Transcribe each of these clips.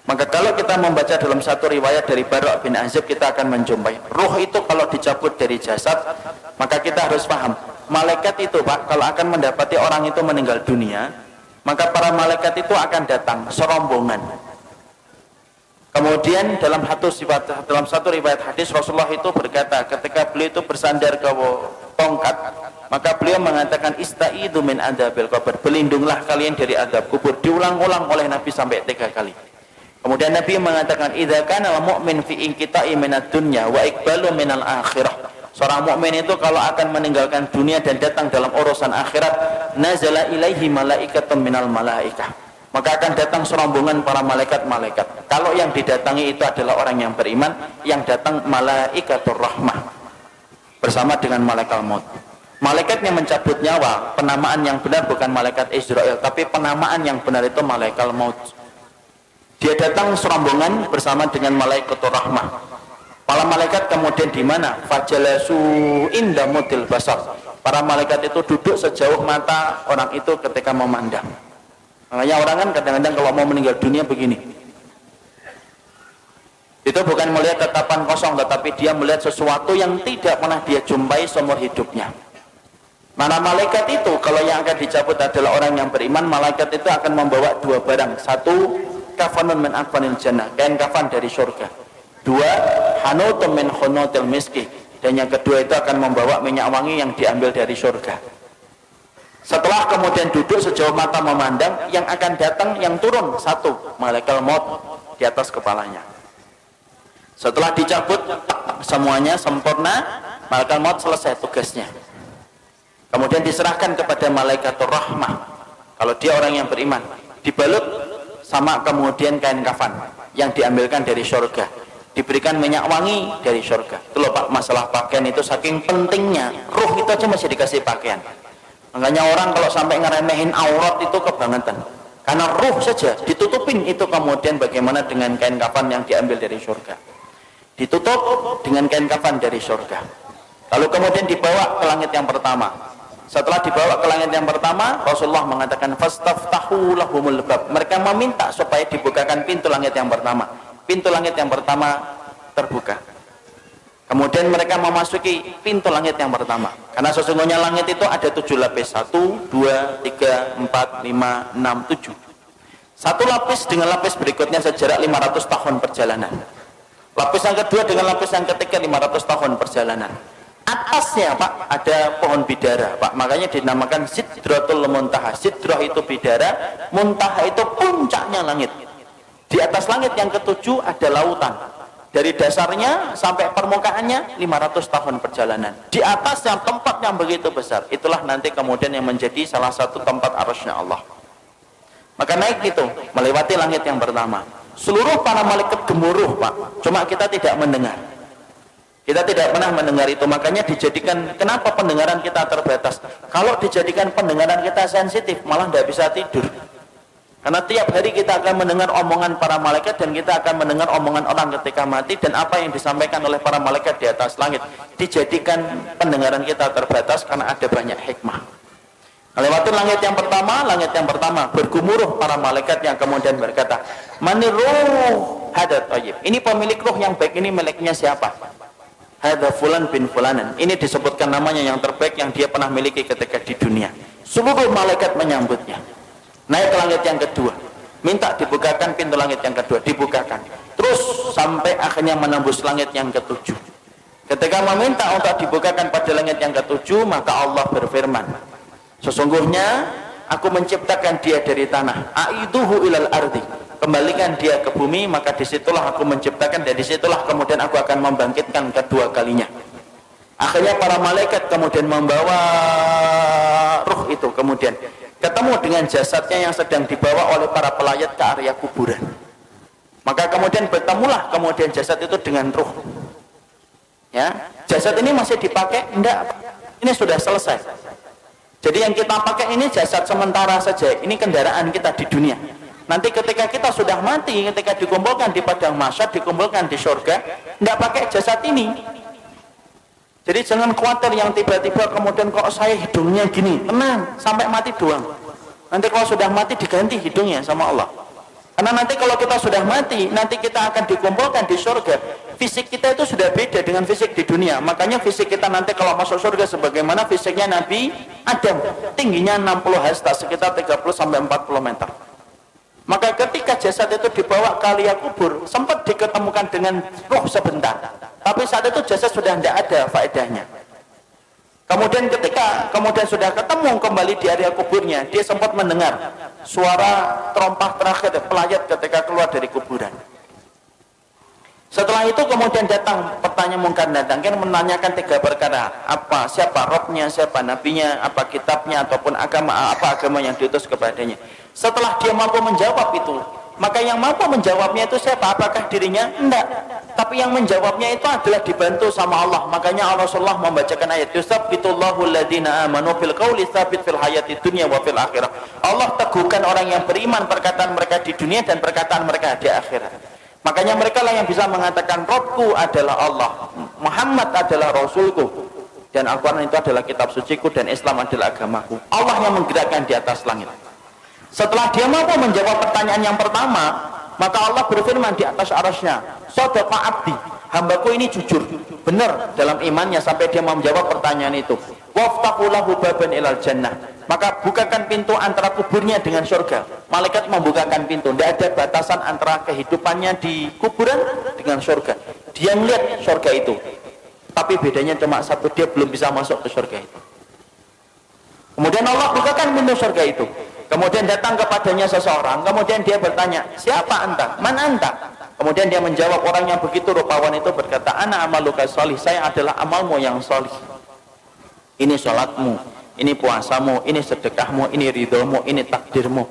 Maka kalau kita membaca dalam satu riwayat dari Bara' bin Azib, kita akan menjumpai ruh itu kalau dicabut dari jasad, maka kita harus paham, malaikat itu Pak, kalau akan mendapati orang itu meninggal dunia, maka para malaikat itu akan datang serombongan. Kemudian dalam satu riwayat hadis, Rasulullah itu berkata ketika beliau itu bersandar ke tongkat, maka beliau mengatakan istaidu min adzabil qabr, berlindunglah kalian dari azab kubur. Diulang-ulang oleh Nabi sampai 3 kali. Kemudian Nabi mengatakan idza kana al-mu'min fi inqita'i minad dunya wa iqbalu minal akhirah. Seorang mukmin itu kalau akan meninggalkan dunia dan datang dalam urusan akhirat, nazala ilaihi malaikatun minal malaikah, maka akan datang serombongan para malaikat-malaikat. Kalau yang didatangi itu adalah orang yang beriman, yang datang malaikatur rahmah bersama dengan malaikat maut. Malaikat yang mencabut nyawa, penamaan yang benar bukan malaikat Israel, tapi penamaan yang benar itu malaikat maut. Dia datang serombongan bersama dengan malaikatur rahmah. Para malaikat kemudian di mana? Fajalasu inda mudil basar. Para malaikat itu duduk sejauh mata orang itu ketika memandang. Makanya orang kan kadang-kadang kalau mau meninggal dunia begini. Itu bukan melihat tatapan kosong, tetapi dia melihat sesuatu yang tidak pernah dia jumpai seumur hidupnya. Mana malaikat itu kalau yang akan dicabut adalah orang yang beriman, malaikat itu akan membawa 2 barang. 1, kafanun min akfanil jannah, kain kafan dari surga. 2, hanutun min khunutil miski, dan yang kedua itu akan membawa minyak wangi yang diambil dari surga. Setelah kemudian duduk sejauh mata memandang, yang akan datang, yang turun 1, malaikat maut di atas kepalanya. Setelah dicabut semuanya sempurna, malaikat maut selesai tugasnya. Kemudian diserahkan kepada malaikatur rahmah. Kalau dia orang yang beriman, dibalut sama kemudian kain kafan yang diambilkan dari surga, diberikan minyak wangi dari surga. Itu loh Pak, masalah pakaian itu saking pentingnya. Ruh itu aja masih dikasih pakaian. Makanya orang kalau sampai ngeremehin aurat itu kebangetan, karena ruh saja ditutupin itu. Kemudian bagaimana dengan kain kafan yang diambil dari surga? Ditutup dengan kain kafan dari surga, lalu kemudian dibawa ke langit yang pertama. Setelah dibawa ke langit yang pertama, Rasulullah mengatakan fastaftahu lahumul bab, mereka meminta supaya dibukakan pintu langit yang pertama. Pintu langit yang pertama terbuka. Kemudian mereka memasuki pintu langit yang pertama, karena sesungguhnya langit itu ada 7 lapis. 1, 2, 3, 4, 5, 6, 7. Satu lapis dengan lapis berikutnya sejarak 500 tahun perjalanan. Lapis yang kedua dengan lapis yang ketiga 500 tahun perjalanan. Atasnya Pak ada pohon bidara Pak, makanya dinamakan Sidratul Muntaha. Sidrah itu bidara, Muntaha itu puncaknya langit. Di atas langit yang ketujuh ada lautan. Dari dasarnya sampai permukaannya 500 tahun perjalanan. Di atas yang tempat yang begitu besar, itulah nanti kemudian yang menjadi salah satu tempat arasy-Nya Allah. Maka naik itu melewati langit yang pertama. Seluruh para malaikat gemuruh Pak, cuma kita tidak mendengar. Kita tidak pernah mendengar itu. Makanya dijadikan, kenapa pendengaran kita terbatas? Kalau dijadikan pendengaran kita sensitif, malah tidak bisa tidur. Karena tiap hari kita akan mendengar omongan para malaikat, dan kita akan mendengar omongan orang ketika mati, dan apa yang disampaikan oleh para malaikat di atas langit. Dijadikan pendengaran kita terbatas karena ada banyak hikmah. Melewati langit yang pertama bergumuruh para malaikat yang kemudian berkata, Maniruh hadat tayyib. Ini pemilik ruh yang baik, ini miliknya siapa? Hadza fulan bin fulanan. Ini disebutkan namanya yang terbaik yang dia pernah miliki ketika di dunia. Seluruh malaikat menyambutnya. Naik ke langit yang kedua, minta dibukakan pintu langit yang kedua, dibukakan. Terus sampai akhirnya menembus langit yang ketujuh. Ketika meminta untuk dibukakan pada langit yang ketujuh, maka Allah berfirman, sesungguhnya aku menciptakan dia dari tanah. Aiduhu ilal ardi. Kembalikan dia ke bumi, maka disitulah aku menciptakan, dan disitulah kemudian aku akan membangkitkan kedua kalinya. Akhirnya para malaikat kemudian membawa ruh itu, kemudian ketemu dengan jasadnya yang sedang dibawa oleh para pelayat ke area kuburan. Maka kemudian bertemulah kemudian jasad itu dengan ruh. Ya, jasad ini masih dipakai? Enggak, ini sudah selesai. Jadi yang kita pakai ini jasad sementara saja, ini kendaraan kita di dunia. Nanti ketika kita sudah mati, ketika dikumpulkan di padang mahsyar, dikumpulkan di surga, tidak pakai jasad ini. Jadi jangan khawatir yang tiba-tiba kemudian kok saya hidungnya gini. Tenang, sampai mati doang. Nanti kalau sudah mati diganti hidungnya sama Allah. Karena nanti kalau kita sudah mati, nanti kita akan dikumpulkan di surga. Fisik kita itu sudah beda dengan fisik di dunia. Makanya fisik kita nanti kalau masuk surga sebagaimana fisiknya Nabi Adam, tingginya 60 hasta, sekitar 30 sampai 40 meter. Maka ketika jasad itu dibawa ke liang kubur, sempat diketemukan dengan roh sebentar. Tapi saat itu jasad sudah tidak ada faedahnya. Kemudian ketika sudah ketemu kembali di area kuburnya, dia sempat mendengar suara terompah terakhir pelayat ketika keluar dari kuburan. Setelah itu kemudian datang pertanyaan mungkar datang, kan menanyakan 3 perkara. Apa, siapa robnya, siapa nabinya, apa kitabnya, ataupun agama, apa agama yang diutus kepadanya. Setelah dia mampu menjawab itu, maka yang mampu menjawabnya itu siapa? Apakah dirinya? Enggak. Tapi yang menjawabnya itu adalah dibantu sama Allah. Makanya Rasulullah membacakan ayat yusabbitullahu alladhina amanu fil qawli tsabit fil hayati dunya wa fil akhirah. Allah teguhkan orang yang beriman perkataan mereka di dunia dan perkataan mereka di akhirat. Makanya mereka lah yang bisa mengatakan Rabbku adalah Allah, Muhammad adalah Rasulku, dan Al-Quran itu adalah kitab suciku, dan Islam adalah agamaku. Allah yang menggerakkan di atas langit. Setelah dia mampu menjawab pertanyaan yang pertama, maka Allah berfirman di atas arasnya, Shadaqa abdi, hambaku ini jujur, benar dalam imannya sampai dia mau menjawab pertanyaan itu. Waftahu lahu baban ilal jannah, maka bukakan pintu antara kuburnya dengan surga. Malaikat membukakan pintu, tidak ada batasan antara kehidupannya di kuburan dengan surga. Dia melihat surga itu, tapi bedanya cuma satu, dia belum bisa masuk ke surga itu. Kemudian Allah bukakan pintu surga itu. Kemudian datang kepadanya seseorang, kemudian dia bertanya, siapa anta? Man anta? Kemudian dia menjawab, orang yang begitu rupawan itu berkata, ana amaluka sholih, saya adalah amalmu yang sholih. Ini sholatmu, ini puasamu, ini sedekahmu, ini ridhomu, ini takdirmu.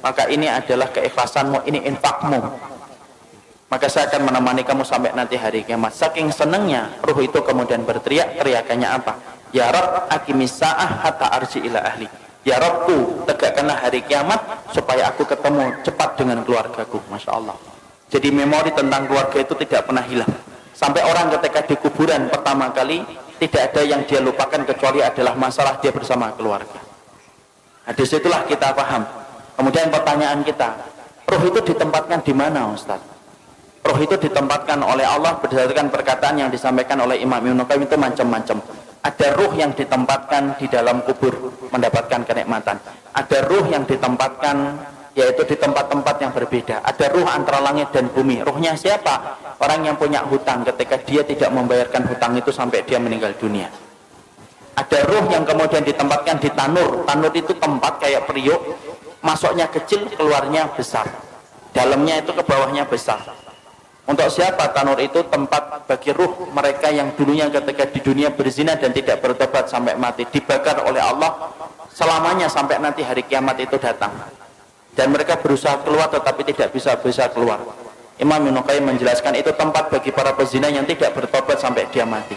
Maka ini adalah keikhlasanmu, ini infakmu. Maka saya akan menemani kamu sampai nanti hari kiamat. Saking senangnya, ruh itu kemudian berteriak, teriakannya apa? Ya Rabb, aqimis sa'ah hatta arji ila ahli. Ya Rabbku, tegakkanlah hari kiamat supaya aku ketemu cepat dengan keluargaku. Masya Allah. Jadi memori tentang keluarga itu tidak pernah hilang. Sampai orang ketika di kuburan pertama kali, tidak ada yang dia lupakan kecuali adalah masalah dia bersama keluarga. Nah, disitulah kita paham. Kemudian pertanyaan kita, ruh itu ditempatkan di mana, Ustaz? Ruh itu ditempatkan oleh Allah berdasarkan perkataan yang disampaikan oleh Imam Ibnu Qayyim itu macam-macam. Ada ruh yang ditempatkan di dalam kubur mendapatkan kenikmatan. Ada ruh yang ditempatkan yaitu di tempat-tempat yang berbeda. Ada ruh antara langit dan bumi. Ruhnya siapa? Orang yang punya hutang ketika dia tidak membayarkan hutang itu sampai dia meninggal dunia. Ada ruh yang kemudian ditempatkan di tanur. Tanur itu tempat kayak periuk, masuknya kecil, keluarnya besar. Dalamnya itu ke bawahnya besar. Untuk siapa tanur itu? Tempat bagi ruh mereka yang dulunya ketika di dunia berzina dan tidak bertobat sampai mati, dibakar oleh Allah selamanya sampai nanti hari kiamat itu datang. Dan mereka berusaha keluar tetapi tidak bisa keluar. Imam Ibnu Qayyim menjelaskan itu tempat bagi para pezina yang tidak bertobat sampai dia mati.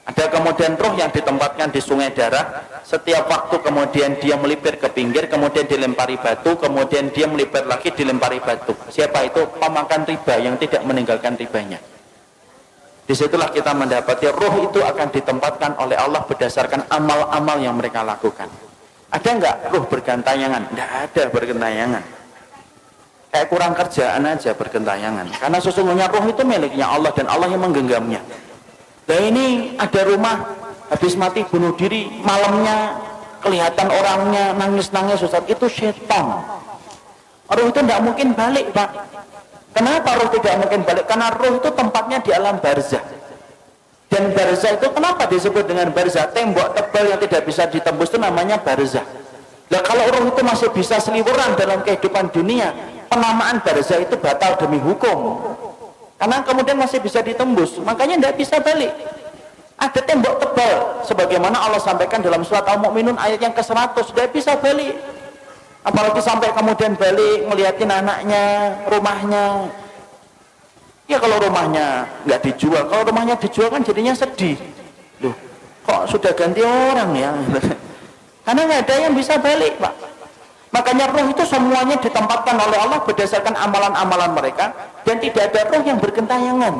Ada kemudian ruh yang ditempatkan di sungai darah. Setiap waktu kemudian dia melipir ke pinggir, kemudian dilempari batu, kemudian dia melipir lagi, dilempari batu. Siapa itu? Pemakan riba yang tidak meninggalkan ribanya. Disitulah kita mendapati ruh itu akan ditempatkan oleh Allah berdasarkan amal-amal yang mereka lakukan. Ada enggak ruh bergentayangan? Tidak ada bergentayangan. Kayak kurang kerjaan aja bergentayangan. Karena sesungguhnya ruh itu miliknya Allah dan Allah yang menggenggamnya. Nah ini ada rumah habis mati bunuh diri, malamnya kelihatan orangnya nangis-nangis, Ustaz, itu setan. Ruh itu tidak mungkin balik, Pak. Kenapa ruh tidak mungkin balik? Karena ruh itu tempatnya di alam barzah. Dan barzah itu kenapa disebut dengan barzah? Tembok tebal yang tidak bisa ditembus itu namanya barzah. Nah kalau ruh itu masih bisa seliweran dalam kehidupan dunia, penamaan barzah itu batal demi hukum. Karena kemudian masih bisa ditembus, makanya tidak bisa balik. Ada tembok tebal, sebagaimana Allah sampaikan dalam surat Al-Mu'minun ayat yang ke-100, tidak bisa balik. Apalagi sampai kemudian balik, ngeliatin anaknya, rumahnya. Ya kalau rumahnya nggak dijual, kalau rumahnya dijual kan jadinya sedih. Loh, kok sudah ganti orang ya? Karena nggak ada yang bisa balik, Pak. Makanya ruh itu semuanya ditempatkan oleh Allah berdasarkan amalan-amalan mereka, dan tidak ada ruh yang bergentayangan.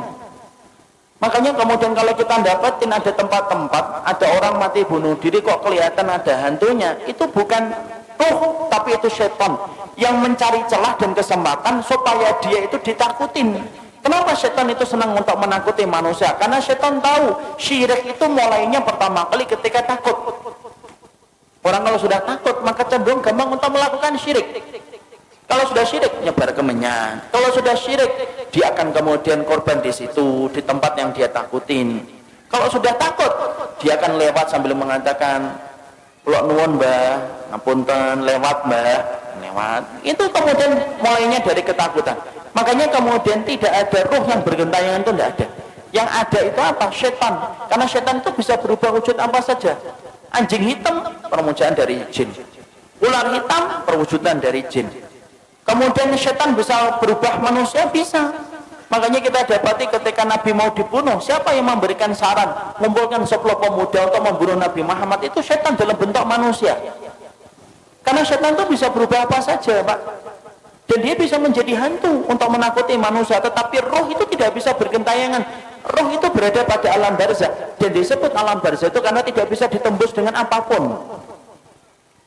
Makanya kemudian kalau kita dapatin ada tempat-tempat, ada orang mati bunuh diri kok kelihatan ada hantunya, itu bukan ruh, tapi itu setan yang mencari celah dan kesempatan supaya dia itu ditakutin. Kenapa setan itu senang untuk menakuti manusia? Karena setan tahu syirik itu mulainya pertama kali ketika takut. Orang kalau sudah takut maka cenderung gampang untuk melakukan syirik. Kalau sudah syirik nyebar kemenyan. Kalau sudah syirik dia akan kemudian korban di situ, di tempat yang dia takutin. Kalau sudah takut dia akan lewat sambil mengatakan, "Kula nuwun Mbah, ngapunten lewat Mbah." Lewat. Itu kemudian mulainya dari ketakutan. Makanya kemudian tidak ada ruh yang bergentayangan, itu tidak ada. Yang ada itu apa? Setan. Karena setan itu bisa berubah wujud apa saja. Anjing hitam perwujudan dari jin. Ular hitam perwujudan dari jin. Kemudian setan bisa berubah manusia, bisa. Makanya kita dapati ketika Nabi mau dibunuh, siapa yang memberikan saran mengumpulkan 10 pemuda untuk membunuh Nabi Muhammad? Itu setan dalam bentuk manusia. Karena setan itu bisa berubah apa saja, Pak. Dan dia bisa menjadi hantu untuk menakuti manusia. Tetapi roh itu tidak bisa bergentayangan. Roh itu berada pada alam barzah. Dan disebut alam barzah itu karena tidak bisa ditembus dengan apapun.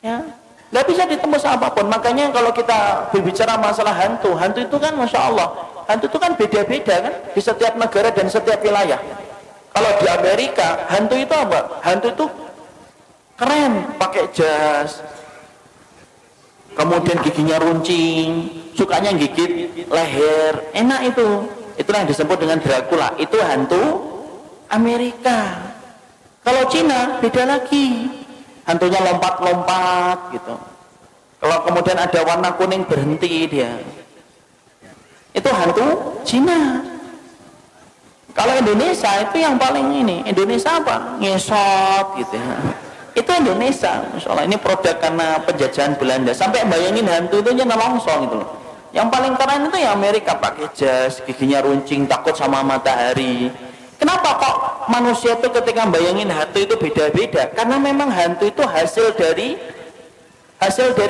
Ya, nggak bisa ditembus apapun. Makanya kalau kita berbicara masalah hantu, hantu itu kan Masya Allah, hantu itu kan beda-beda kan di setiap negara dan setiap wilayah. Kalau di Amerika, hantu itu apa? Hantu itu keren, pakai jas, kemudian giginya runcing, sukanya gigit leher, enak itu. Itulah yang disebut dengan Dracula. Itu hantu Amerika. Kalau Cina beda lagi, hantunya lompat-lompat gitu. Kalau kemudian ada warna kuning berhenti dia, itu hantu Cina. Kalau Indonesia itu yang paling ini, Indonesia apa? Ngesot gitu ya. Itu Indonesia, Masya Allah. Ini produk karena penjajahan Belanda. Sampai bayangin hantu itu nyana longsong gitu loh. Yang paling keren itu ya Amerika, pakai jas, giginya runcing, takut sama matahari. Kenapa kok manusia itu ketika bayangin hantu itu beda-beda? Karena memang hantu itu hasil dari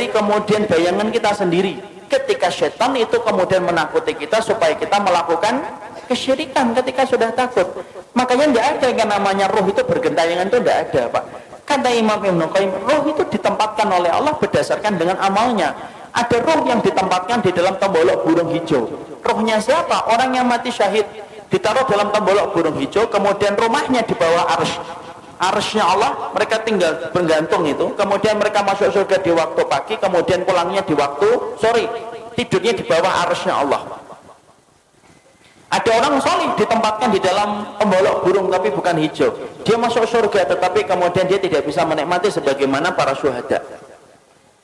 kemudian bayangan kita sendiri. Ketika setan itu kemudian menakuti kita supaya kita melakukan kesyirikan ketika sudah takut. Makanya tidak ada yang namanya roh itu bergentayangan, itu tidak ada, Pak. Kata Imam Ibnu Qayyim, roh itu ditempatkan oleh Allah berdasarkan dengan amalnya. Ada roh yang ditempatkan di dalam tembolok burung hijau. Rohnya siapa? Orang yang mati syahid ditaruh dalam tembolok burung hijau, kemudian rumahnya di bawah arsy. Arsy-nya Allah, mereka tinggal bergantung itu. Kemudian mereka masuk surga di waktu pagi, kemudian pulangnya di waktu sore. Tidurnya di bawah arsy-nya Allah. Ada orang solih ditempatkan di dalam tembolok burung tapi bukan hijau. Dia masuk surga tetapi kemudian dia tidak bisa menikmati sebagaimana para syuhada.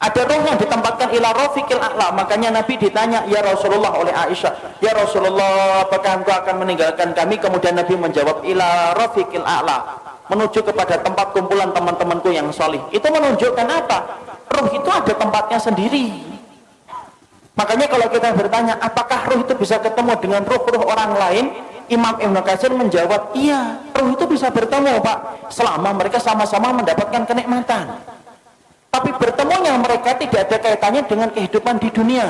Ada roh yang ditempatkan ila rafiqil a'la. Makanya Nabi ditanya, ya Rasulullah, oleh Aisyah, ya Rasulullah, apakah engkau akan meninggalkan kami? Kemudian Nabi menjawab, ila rafiqil a'la, menuju kepada tempat kumpulan teman-temanku yang solih. Itu menunjukkan apa? Roh itu ada tempatnya sendiri. Makanya kalau kita bertanya, apakah roh itu bisa ketemu dengan roh-roh orang lain? Imam Ibnu Katsir menjawab, iya, roh itu bisa bertemu, Pak, selama mereka sama-sama mendapatkan kenikmatan. Tapi bertemunya mereka tidak ada kaitannya dengan kehidupan di dunia.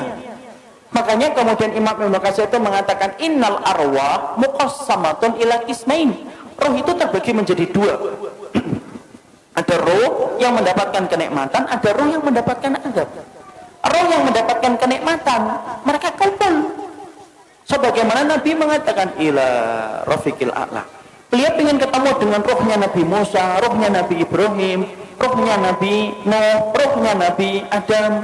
Makanya kemudian Imam Ibnu Katsir itu mengatakan, innal arwah muqassamatun ila qismain. Roh itu terbagi menjadi dua. Ada roh yang mendapatkan kenikmatan, ada roh yang mendapatkan azab. Roh yang mendapatkan kenikmatan, mereka kumpul. Sebagaimana Nabi mengatakan, ila rafiqil a'la. Beliau ingin ketemu dengan rohnya Nabi Musa, rohnya Nabi Ibrahim, rohnya Nabi Nuh, rohnya Nabi Adam.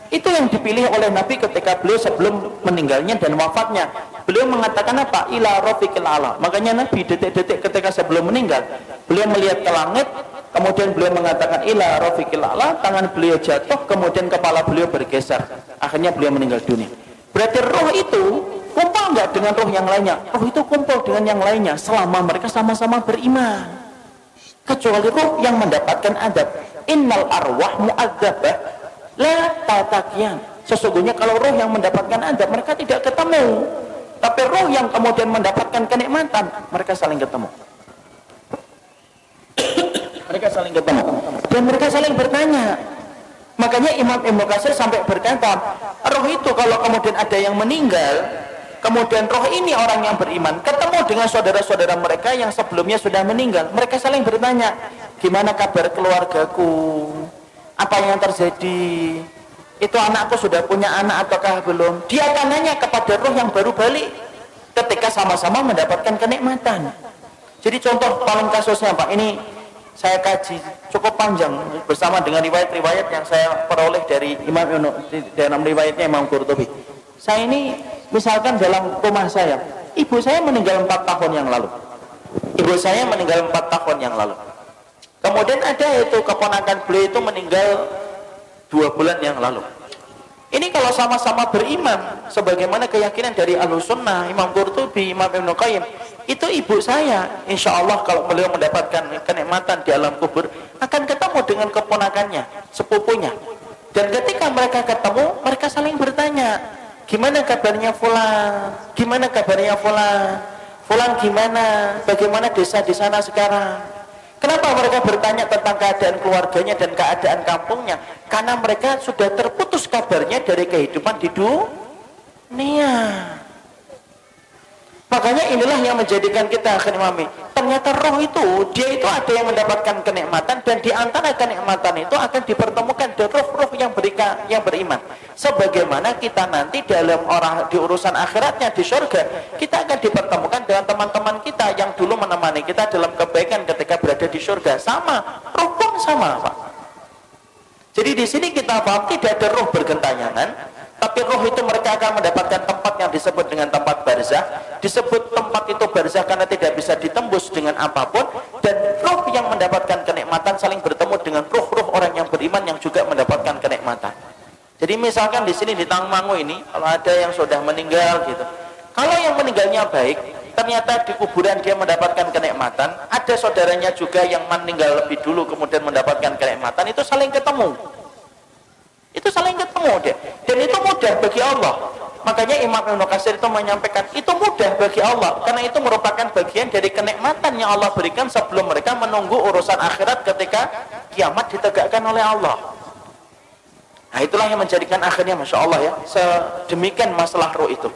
Itu yang dipilih oleh Nabi ketika beliau sebelum meninggalnya dan wafatnya. Beliau mengatakan apa? Ila rafiqil a'la. Makanya Nabi detik-detik ketika sebelum meninggal, beliau melihat ke langit, kemudian beliau mengatakan ila rafiqil a'la, tangan beliau jatuh, kemudian kepala beliau bergeser. Akhirnya beliau meninggal dunia. Berarti roh itu kumpul enggak dengan roh yang lainnya? Roh itu kumpul dengan yang lainnya selama mereka sama-sama beriman. Kecuali roh yang mendapatkan adab. Innal arwah mu'adzabah la tatakian. Sesungguhnya kalau roh yang mendapatkan adab, mereka tidak ketemu. Tapi roh yang kemudian mendapatkan kenikmatan, mereka saling ketemu. Mereka saling ketemu dan mereka saling bertanya. Makanya Imam Ibnu Katsir sampai berkata, roh itu kalau kemudian ada yang meninggal, kemudian roh ini orang yang beriman ketemu dengan saudara-saudara mereka yang sebelumnya sudah meninggal, mereka saling bertanya, gimana kabar keluargaku, Apa yang terjadi? Itu anakku sudah punya anak ataukah belum? Dia akan nanya kepada roh yang baru balik ketika sama-sama mendapatkan kenikmatan. Jadi contoh paling kasusnya Pak, ini saya kaji cukup panjang bersama dengan riwayat-riwayat yang saya peroleh dari Imam dalam riwayatnya Imam Qurtubi. Saya ini misalkan dalam rumah saya, ibu saya meninggal 4 tahun yang lalu. Ibu saya meninggal 4 tahun yang lalu. Kemudian ada itu keponakan beliau itu meninggal 2 bulan yang lalu. Ini kalau sama-sama beriman sebagaimana keyakinan dari Ahlussunnah, Imam Qurtubi, Imam Ibnu Qayyim, itu ibu saya insya Allah kalau beliau mendapatkan kenikmatan di alam kubur akan ketemu dengan keponakannya, sepupunya. Dan ketika mereka ketemu, mereka saling bertanya, gimana kabarnya Fulan? Gimana kabarnya Fulan? Fulan gimana? Bagaimana desa di sana sekarang? Kenapa mereka bertanya tentang keadaan keluarganya dan keadaan kampungnya? Karena mereka sudah terputus kabarnya dari kehidupan di dunia. Makanya inilah yang menjadikan kita akhirnya memahami, ternyata roh itu, dia itu ada yang mendapatkan kenikmatan, dan di antara kenikmatan itu akan dipertemukan dengan roh-roh yang beriman. Sebagaimana kita nanti dalam di urusan akhiratnya di surga, kita akan dipertemukan dengan teman-teman kita yang dulu menemani kita dalam kebaikan ketika berada di surga. Sama, roh pun sama, Pak. Jadi di sini kita paham tidak ada roh bergentayangan, tapi roh itu mereka akan mendapatkan tempat yang disebut dengan tempat barzah. Disebut tempat itu barzah karena tidak bisa ditembus dengan apapun, dan roh yang mendapatkan kenikmatan saling bertemu dengan roh-roh orang yang beriman yang juga mendapatkan kenikmatan. Jadi misalkan di sini di Tangmangu ini, kalau ada yang sudah meninggal gitu, kalau yang meninggalnya baik, ternyata di kuburan dia mendapatkan kenikmatan, ada saudaranya juga yang meninggal lebih dulu kemudian mendapatkan kenikmatan, itu saling ketemu. Itu saling ketemu deh. Dan itu mudah bagi Allah. Makanya Imam Ibnu Katsir itu menyampaikan itu mudah bagi Allah, karena itu merupakan bagian dari kenikmatan yang Allah berikan sebelum mereka menunggu urusan akhirat ketika kiamat ditegakkan oleh Allah. Nah itulah yang menjadikan akhirnya Masya Allah ya, sedemikian masalah roh itu.